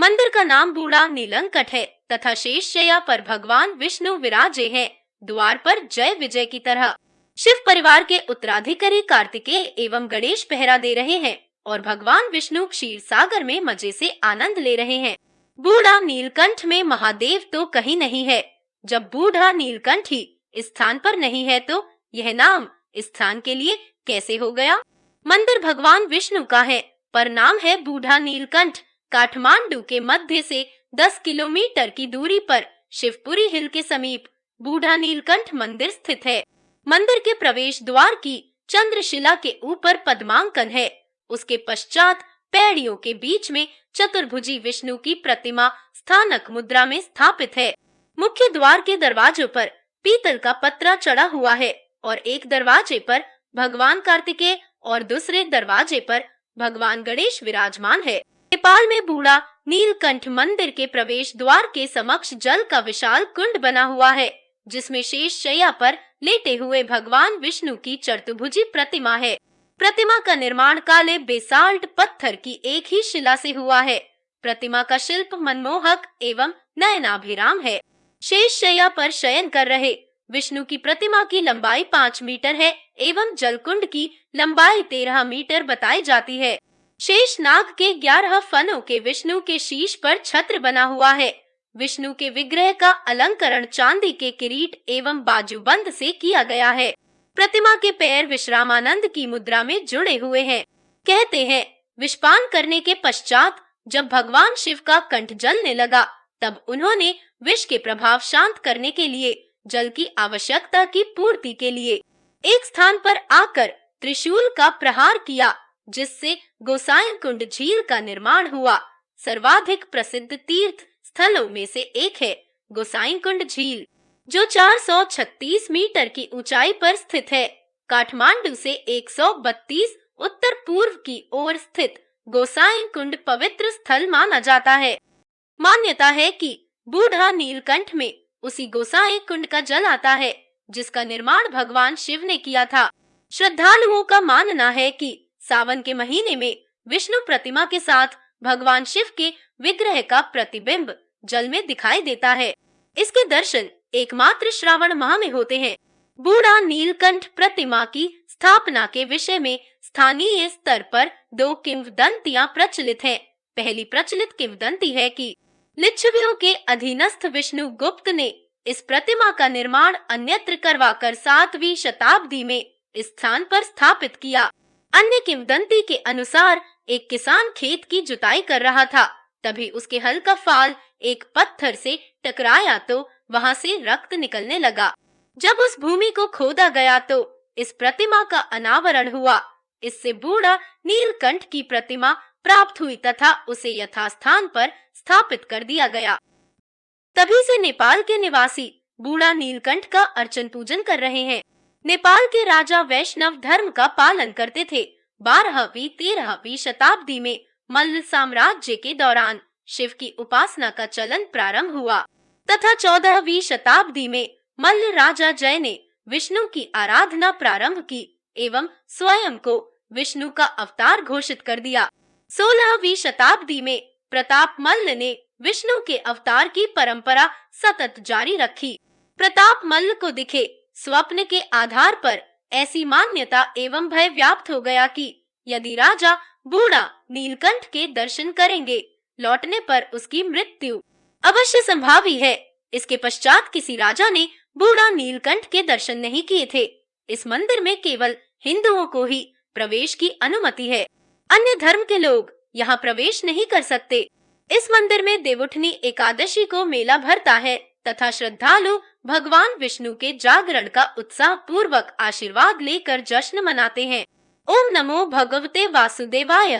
मंदिर का नाम बूढ़ा नीलकंठ है तथा शेष शैया पर भगवान विष्णु विराजे हैं, द्वार पर जय विजय की तरह। शिव परिवार के उत्तराधिकारी कार्तिकेय एवं गणेश पहरा दे रहे हैं और भगवान विष्णु क्षीर सागर में मजे से आनंद ले रहे हैं। बूढ़ा नीलकंठ में महादेव तो कहीं नहीं है। जब बूढ़ा नीलकंठ ही इस स्थान पर नहीं है तो यह नाम इस स्थान के लिए कैसे हो गया? मंदिर भगवान विष्णु का है पर नाम है बूढ़ा नीलकंठ। काठमांडू के मध्य से 10 किलोमीटर की दूरी पर शिवपुरी हिल के समीप बूढ़ा नीलकंठ मंदिर स्थित है। मंदिर के प्रवेश द्वार की चंद्रशिला के ऊपर पद्मांकन है। उसके पश्चात पैड़ियों के बीच में चतुर्भुजी विष्णु की प्रतिमा स्थानक मुद्रा में स्थापित है। मुख्य द्वार के दरवाजों पर पीतल का पत्रा चढ़ा हुआ है और एक दरवाजे पर भगवान कार्तिकेय और दूसरे दरवाजे पर भगवान गणेश विराजमान है। नेपाल में बूढ़ा नीलकंठ मंदिर के प्रवेश द्वार के समक्ष जल का विशाल कुंड बना हुआ है, जिसमें शेष शैया पर लेटे हुए भगवान विष्णु की चतुर्भुजी प्रतिमा है। प्रतिमा का निर्माण काले बेसाल्ट पत्थर की एक ही शिला से हुआ है। प्रतिमा का शिल्प मनमोहक एवं नयनाभिराम है। शेष शैया पर शयन कर रहे विष्णु की प्रतिमा की लंबाई 5 मीटर है एवं जलकुंड की लंबाई 13 मीटर बताई जाती है। शेष नाग के 11 फनों के विष्णु के शीश पर छत्र बना हुआ है। विष्णु के विग्रह का अलंकरण चांदी के किरीट एवं बाजूबंद से किया गया है। प्रतिमा के पैर विश्रामानंद की मुद्रा में जुड़े हुए हैं। कहते हैं विषपान करने के पश्चात जब भगवान शिव का कंठ जलने लगा तब उन्होंने विष के प्रभाव शांत करने के लिए जल की आवश्यकता की पूर्ति के लिए एक स्थान पर आकर त्रिशूल का प्रहार किया, जिससे गोसाई कुंड झील का निर्माण हुआ। सर्वाधिक प्रसिद्ध तीर्थ स्थलों में से एक है गोसाई कुंड झील, जो 436 मीटर की ऊंचाई पर स्थित है। काठमांडू से 132 उत्तर पूर्व की ओर स्थित गोसाई कुंड पवित्र स्थल माना जाता है। मान्यता है कि बूढ़ा नीलकंठ में उसी गोसाई कुंड का जल आता है जिसका निर्माण भगवान शिव ने किया था। श्रद्धालुओं का मानना है कि सावन के महीने में विष्णु प्रतिमा के साथ भगवान शिव के विग्रह का प्रतिबिंब जल में दिखाई देता है। इसके दर्शन एकमात्र श्रावण माह में होते हैं। बूढ़ा नीलकंठ प्रतिमा की स्थापना के विषय में स्थानीय स्तर पर 2 किंवदंतियां प्रचलित हैं। पहली प्रचलित किंवदंती है कि लिच्छवियों के अधीनस्थ विष्णु गुप्त ने इस प्रतिमा का निर्माण अन्यत्र करवाकर 7वीं शताब्दी में इस स्थान पर स्थापित किया। अन्य किंवदंती के अनुसार एक किसान खेत की जुताई कर रहा था, तभी उसके हल का फाल एक पत्थर से टकराया तो वहां से रक्त निकलने लगा। जब उस भूमि को खोदा गया तो इस प्रतिमा का अनावरण हुआ। इससे बूढ़ा नीलकंठ की प्रतिमा प्राप्त हुई तथा उसे यथास्थान पर स्थापित कर दिया गया। तभी से नेपाल के निवासी बूढ़ा नीलकंठ का अर्चन पूजन कर रहे हैं। नेपाल के राजा वैष्णव धर्म का पालन करते थे। 12वीं-13वीं शताब्दी में मल्ल साम्राज्य के दौरान शिव की उपासना का चलन प्रारंभ हुआ तथा 14वीं शताब्दी में मल्ल राजा जय ने विष्णु की आराधना प्रारंभ की एवं स्वयं को विष्णु का अवतार घोषित कर दिया। 16वीं शताब्दी में प्रताप मल्ल ने विष्णु के अवतार की परंपरा सतत जारी रखी। प्रताप मल्ल को दिखे स्वप्न के आधार पर ऐसी मान्यता एवं भय व्याप्त हो गया कि यदि राजा बूढ़ा नीलकंठ के दर्शन करेंगे, लौटने पर उसकी मृत्यु अवश्य संभावी है। इसके पश्चात किसी राजा ने बूढ़ा नीलकंठ के दर्शन नहीं किए थे। इस मंदिर में केवल हिंदुओं को ही प्रवेश की अनुमति है। अन्य धर्म के लोग यहाँ प्रवेश नहीं कर सकते। इस मंदिर में देवउठनी एकादशी को मेला भरता है तथा श्रद्धालु भगवान विष्णु के जागरण का उत्साह पूर्वक आशीर्वाद लेकर जश्न मनाते हैं। ओम नमो भगवते वासुदेवाय।